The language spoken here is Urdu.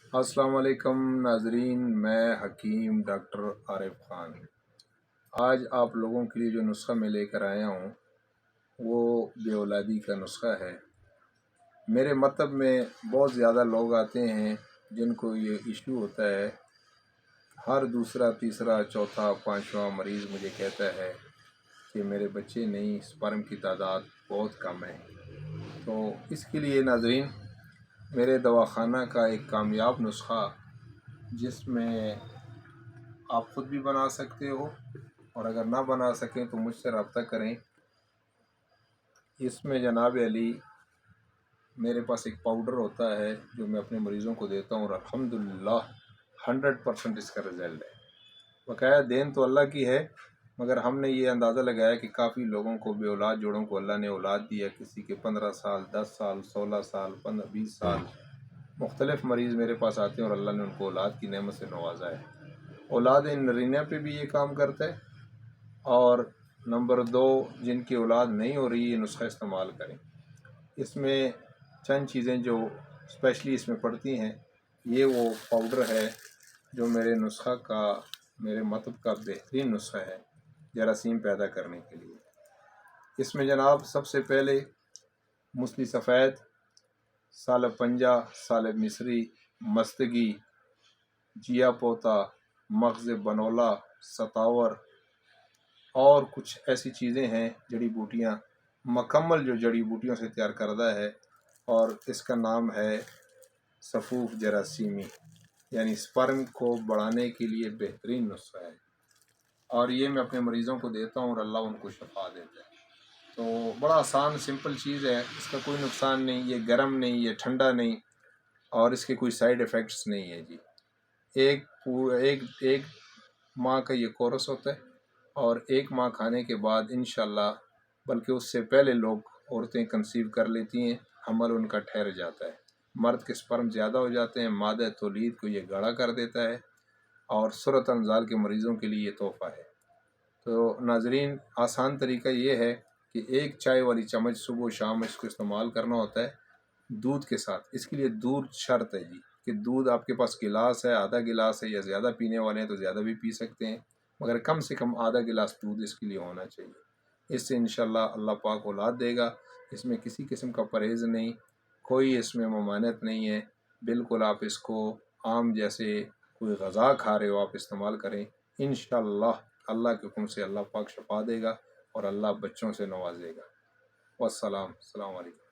السلام علیکم ناظرین، میں حکیم ڈاکٹر عارف خان آج آپ لوگوں کے لیے جو نسخہ میں لے کر آیا ہوں وہ بے اولادی کا نسخہ ہے۔ میرے مطلب میں بہت زیادہ لوگ آتے ہیں جن کو یہ ایشو ہوتا ہے۔ ہر دوسرا تیسرا چوتھا پانچواں مریض مجھے کہتا ہے کہ میرے بچے نہیں، سپرم کی تعداد بہت کم ہے۔ تو اس کے لیے ناظرین میرے دواخانہ کا ایک کامیاب نسخہ جس میں آپ خود بھی بنا سکتے ہو، اور اگر نہ بنا سکیں تو مجھ سے رابطہ کریں۔ اس میں جناب علی میرے پاس ایک پاؤڈر ہوتا ہے جو میں اپنے مریضوں کو دیتا ہوں، اور الحمدللہ 100% اس کا رزلٹ ہے۔ بقایا دین تو اللہ کی ہے، مگر ہم نے یہ اندازہ لگایا کہ کافی لوگوں کو بے اولاد جوڑوں کو اللہ نے اولاد دیا، کسی کے 15 سال 10 سال 16 سال 20 سال مختلف مریض میرے پاس آتے ہیں اور اللہ نے ان کو اولاد کی نعمت سے نوازا ہے۔ اولاد نرینہ پہ بھی یہ کام کرتا ہے، اور نمبر 2 جن کی اولاد نہیں ہو رہی یہ نسخہ استعمال کریں۔ اس میں چند چیزیں جو اسپیشلی اس میں پڑتی ہیں، یہ وہ پاؤڈر ہے جو میرے مطلب کا بہترین نسخہ ہے جراثیم پیدا کرنے کے لیے۔ اس میں جناب سب سے پہلے مسلی سفید، سالب پنجہ، سالب مصری، مستگی، جیا پوتا، مغز بنولا، ستاور اور کچھ ایسی چیزیں ہیں جڑی بوٹیاں، مکمل جو جڑی بوٹیوں سے تیار کردہ ہے، اور اس کا نام ہے صفوف جراثیمی، یعنی سپرم کو بڑھانے کے لیے بہترین نسخہ ہے۔ اور یہ میں اپنے مریضوں کو دیتا ہوں اور اللہ ان کو شفا دیتا ہے۔ تو بڑا آسان سمپل چیز ہے، اس کا کوئی نقصان نہیں، یہ گرم نہیں، یہ ٹھنڈا نہیں، اور اس کے کوئی سائیڈ ایفیکٹس نہیں ہے جی۔ ایک ماہ کا یہ کورس ہوتا ہے، اور 1 ماہ کھانے کے بعد انشاءاللہ، بلکہ اس سے پہلے عورتیں کنسیو کر لیتی ہیں، حمل ان کا ٹھہر جاتا ہے، مرد کے سپرم زیادہ ہو جاتے ہیں، مادہ تولید کو یہ گاڑھا کر دیتا ہے، اور صورت انزال کے مریضوں کے لیے یہ تحفہ ہے۔ تو ناظرین آسان طریقہ یہ ہے کہ 1 چائے والی چمچ صبح و شام اس کو استعمال کرنا ہوتا ہے دودھ کے ساتھ۔ اس کے لیے دودھ شرط ہے جی، کہ دودھ آپ کے پاس گلاس ہے، آدھا گلاس ہے، یا زیادہ پینے والے ہیں تو زیادہ بھی پی سکتے ہیں، مگر کم سے کم آدھا گلاس دودھ اس کے لیے ہونا چاہیے۔ اس سے انشاءاللہ اللہ پاک اولاد دے گا۔ اس میں کسی قسم کا پرہیز نہیں، کوئی اس میں ممانعت نہیں ہے، بالکل آپ اس کو عام جیسے کوئی غذا کھا رہے ہو آپ استعمال کریں، انشاءاللہ اللہ کے حکم سے اللہ پاک شفا دے گا اور اللہ بچوں سے نوازے گا۔ والسلام، السلام علیکم۔